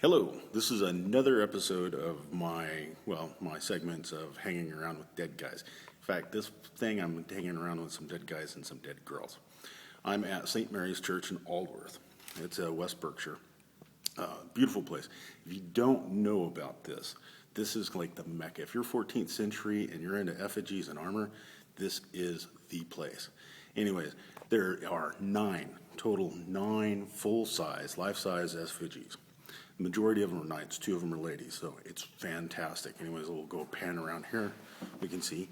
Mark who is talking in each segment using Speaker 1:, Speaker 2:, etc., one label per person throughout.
Speaker 1: Hello, this is another episode of my segments of hanging around with dead guys. In fact, this thing I'm hanging around with some dead guys and some dead girls. I'm at St. Mary's Church in Aldworth. It's West Berkshire. Beautiful place. If you don't know about this, this is like the Mecca. If you're 14th century and you're into effigies and armor, this is the place. Anyways, there are nine full-size, life-size effigies. The majority of them are knights, 2 of them are ladies, so it's fantastic. Anyways, we'll go pan around here, we can see,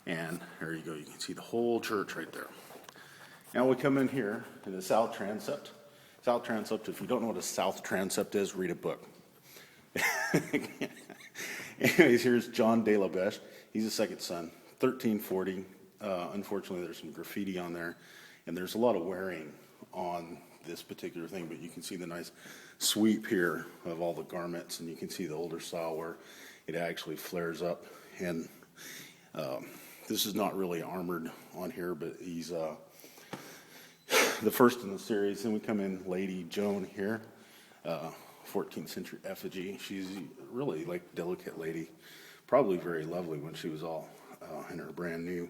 Speaker 1: and there you go, you can see the whole church right there. Now we come in here to the south transept. South transept, if you don't know what a south transept is, read a book. Anyways, here's John de la Beche. He's the second son, 1340. Unfortunately, there's some graffiti on there, and there's a lot of wearing on this particular thing, but you can see the nice sweep here of all the garments, and you can see the older style where it actually flares up. And this is not really armored on here, but he's the first in the series. Then we come in Lady Joan here, 14th century effigy. She's really like delicate lady, probably very lovely when she was all in her brand new.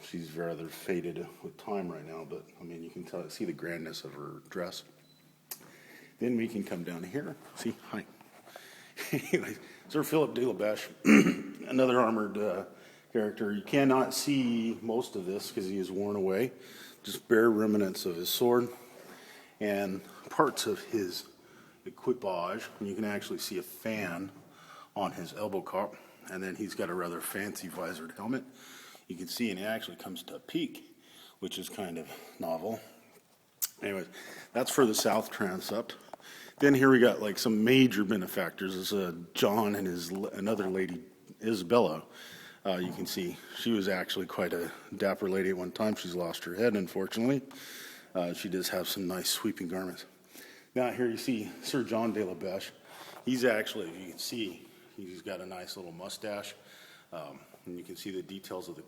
Speaker 1: She's rather faded with time right now, but I mean, you can see the grandness of her dress. Then we can come down here. See, hi. Anyway, Sir Philip de la Beche, another armored character. You cannot see most of this because he is worn away. Just bare remnants of his sword and parts of his equipage. And you can actually see a fan on his elbow cup, and then he's got a rather fancy visored helmet. You can see, and it actually comes to a peak, which is kind of novel. Anyways, that's for the south transept. Then here we got like some major benefactors. This is John and another lady, Isabella. You can see she was actually quite a dapper lady at one time. She's lost her head, unfortunately. She does have some nice sweeping garments. Now here you see Sir John de la Beche. He's actually, you can see, he's got a nice little mustache. And you can see the details of the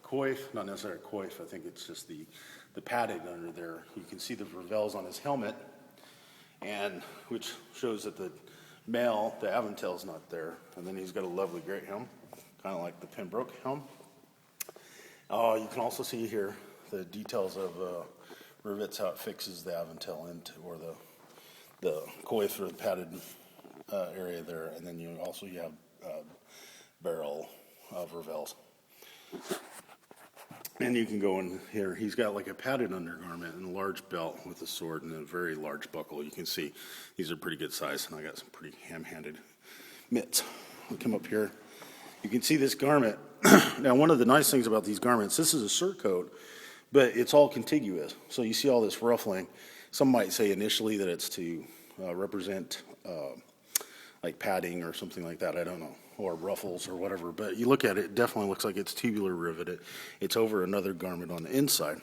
Speaker 1: coif, not necessarily a coif, I think it's just the padding under there. You can see the revels on his helmet, and which shows that the male, the Aventail's not there. And then he's got a lovely great helm, kind of like the Pembroke helm. You can also see here the details of rivets, how it fixes the Aventail into, or the coif or the padded area there. And then you have barrel of revels. And you can go in here. He's got like a padded undergarment and a large belt with a sword and a very large buckle. You can see these are pretty good size, and I got some pretty ham-handed mitts. We come up here. You can see this garment. Now, one of the nice things about these garments, this is a surcoat, but it's all contiguous. So you see all this ruffling. Some might say initially that it's to represent like padding or something like that. I don't know. Or ruffles or whatever, but you look at it, it definitely looks like it's tubular riveted. It's over another garment on the inside.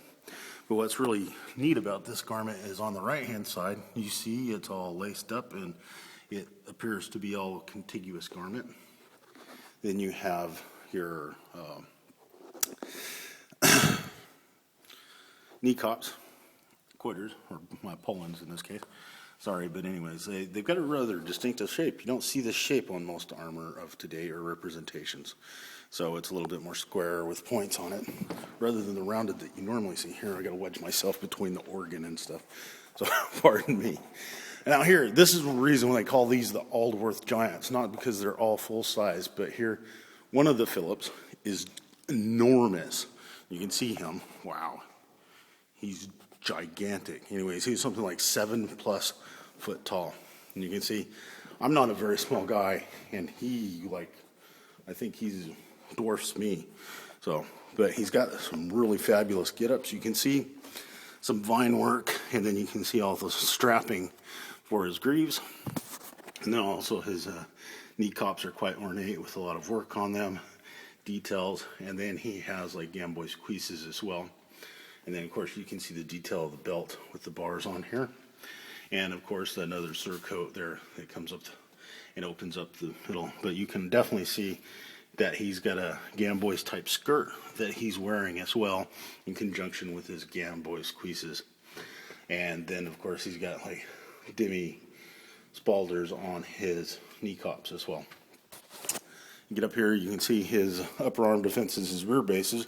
Speaker 1: But what's really neat about this garment is on the right-hand side, you see it's all laced up and it appears to be all contiguous garment. Then you have your knee cops, quitters, or my Polands in this case. Sorry, but anyways, they've got a rather distinctive shape. You don't see this shape on most armor of today or representations. So it's a little bit more square with points on it, rather than the rounded that you normally see. Here, I got to wedge myself between the organ and stuff. So pardon me. Now here, this is the reason why they call these the Aldworth Giants. Not because they're all full size, but here, one of the Phillips is enormous. You can see him. Wow. He's gigantic. Anyways, he's something like 7+ foot tall. And you can see, I'm not a very small guy, and he, I think he dwarfs me. So, but he's got some really fabulous get-ups. You can see some vine work, and then you can see all the strapping for his greaves. And then also his knee cops are quite ornate with a lot of work on them, details, and then he has like gamboys cuisses as well. And then, of course, you can see the detail of the belt with the bars on here. And, of course, another surcoat there that comes up and opens up the middle. But you can definitely see that he's got a gamboys type skirt that he's wearing as well in conjunction with his gamboys cuisses. And then, of course, he's got like demi spalders on his knee cops as well. You get up here, you can see his upper arm defenses, his rear bases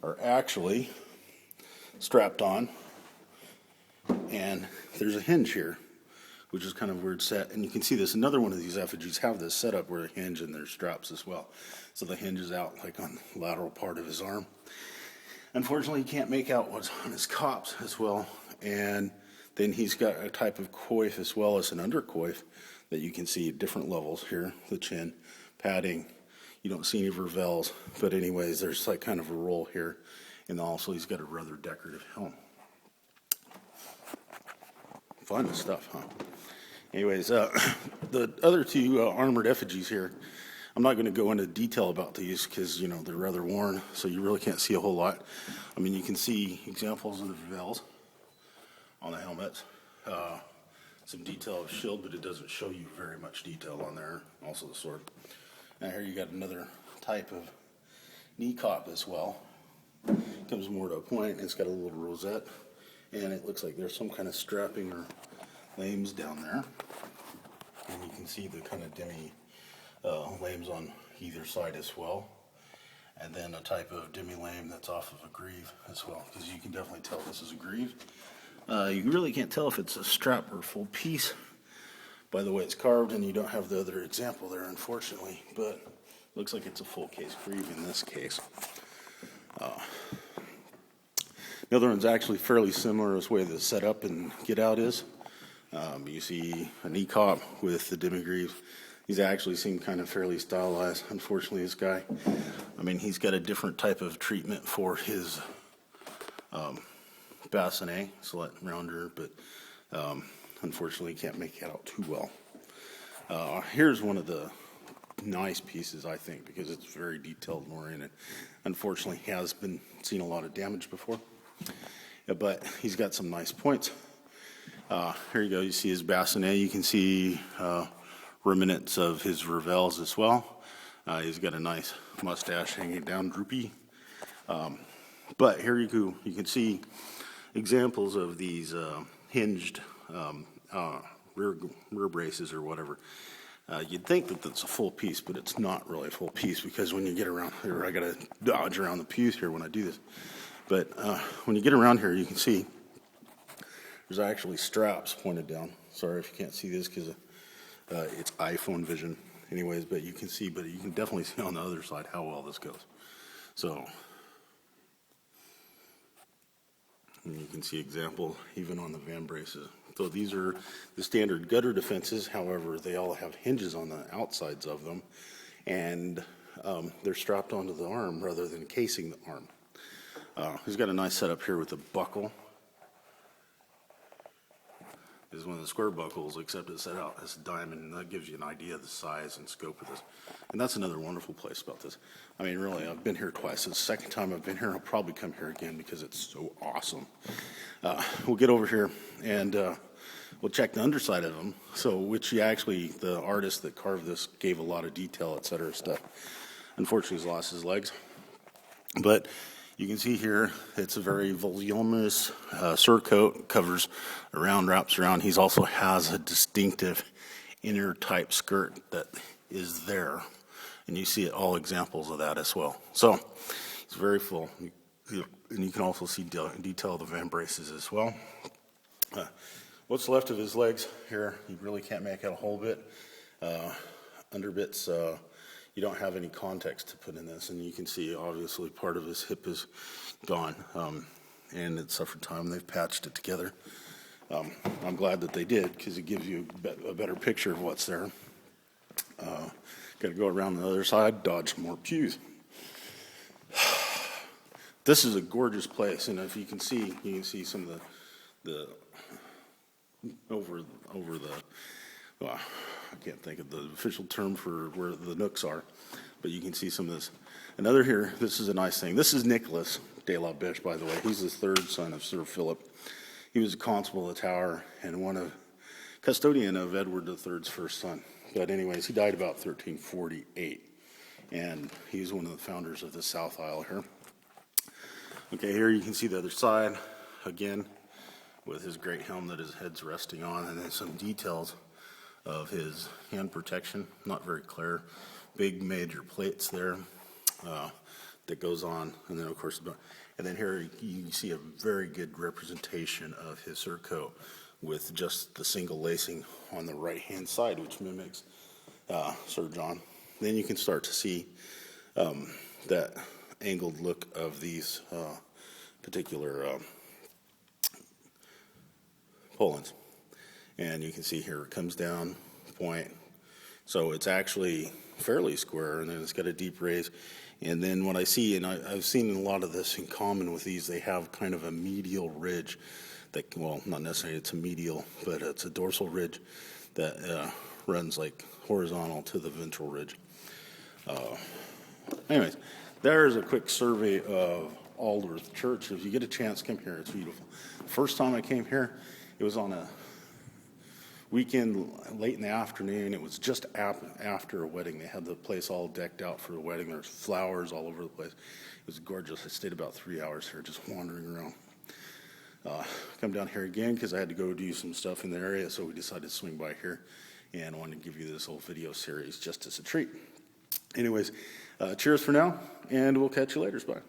Speaker 1: are actually strapped on, and there's a hinge here, which is kind of weird set. And you can see this, another one of these effigies have this setup where a hinge and there's straps as well. So the hinge is out like on the lateral part of his arm. Unfortunately, you can't make out what's on his cops as well. And then he's got a type of coif as well as an undercoif that you can see at different levels here, the chin, padding. You don't see any vervels, but anyways, there's like kind of a roll here. And also he's got a rather decorative helm. Fun stuff, huh? Anyways, the other two armored effigies here, I'm not going to go into detail about these because, you know, they're rather worn, so you really can't see a whole lot. I mean, you can see examples of the vervels on the helmets. Some detail of shield, but it doesn't show you very much detail on there. Also the sword. Now here you got another type of knee cop as well. Comes more to a point, and it's got a little rosette, and it looks like there's some kind of strapping or lames down there. And you can see the kind of demi lames on either side as well. And then a type of demi lame that's off of a greave as well, because you can definitely tell this is a greave. You really can't tell if it's a strap or a full piece by the way it's carved, and you don't have the other example there, unfortunately, but looks like it's a full case greave in this case. The other one's actually fairly similar as way the setup and get out is. You see a knee cop with the demi greave. These actually seem kind of fairly stylized. Unfortunately, this guy, I mean, he's got a different type of treatment for his bassinet, slit rounder, but unfortunately can't make it out too well. Here's one of the nice pieces, I think, because it's very detailed and oriented. Unfortunately, he has been seen a lot of damage before, but he's got some nice points. Here you go, you see his bassinet. You can see remnants of his vervels as well. He's got a nice mustache hanging down, droopy. But here you go, you can see examples of these hinged rear braces or whatever. You'd think that that's a full piece, but it's not really a full piece, because when you get around here, I gotta dodge around the pews here when I do this. But when you get around here, you can see there's actually straps pointed down. Sorry if you can't see this because it's iPhone vision anyways, but you can definitely see on the other side how well this goes. So, and you can see example even on the van braces. So these are the standard gutter defenses. However, they all have hinges on the outsides of them, and they're strapped onto the arm rather than casing the arm. He's got a nice setup here with a buckle. This is one of the square buckles, except it's set out as a diamond, and that gives you an idea of the size and scope of this. And that's another wonderful place about this. I mean, really, I've been here twice. It's the second time I've been here. I'll probably come here again because it's so awesome. We'll get over here and we'll check the underside of them. So, which the artist that carved this gave a lot of detail, etc. stuff. Unfortunately, he's lost his legs. But you can see here, it's a very voluminous surcoat, covers around, wraps around. He also has a distinctive inner type skirt that is there. And you see all examples of that as well. So, it's very full. And you can also see detail of the van braces as well. What's left of his legs here, you really can't make out a whole bit. Underbits, you don't have any context to put in this, and you can see obviously part of his hip is gone, and it suffered time. They've patched it together. I'm glad that they did, because it gives you a better picture of what's there. Got to go around the other side, dodge more pews. This is a gorgeous place, and if you can see some of the over the. Well, I can't think of the official term for where the nooks are, but you can see some of this. Another here, this is a nice thing. This is Nicholas de la Biche, by the way. He's the third son of Sir Philip. He was a constable of the Tower and custodian of Edward III's first son. But anyways, he died about 1348, and he's one of the founders of the South Isle here. Okay, here you can see the other side, again, with his great helm that his head's resting on, and then some details of his hand protection. Not very clear. Big major plates there that goes on, and then of course, and then here you can see a very good representation of his surcoat with just the single lacing on the right hand side, which mimics Sir John. Then you can start to see that angled look of these particular pull-ins. And you can see here it comes down point, so it's actually fairly square, and then it's got a deep raise. And then what I see, and I've seen a lot of this in common with these, they have kind of a medial ridge that, well, not necessarily it's a medial, but it's a dorsal ridge that runs like horizontal to the ventral ridge. Anyways, there's a quick survey of Aldworth Church. If you get a chance, come here. It's beautiful. First time I came here, it was on a weekend late in the afternoon. It was just after a wedding. They had the place all decked out for the wedding. There's flowers all over the place. It was gorgeous. I stayed about 3 hours here just wandering around. Come down here again because I had to go do some stuff in the area, so we decided to swing by here, and I wanted to give you this whole video series just as a treat. Anyways, cheers for now, and we'll catch you later. Bye.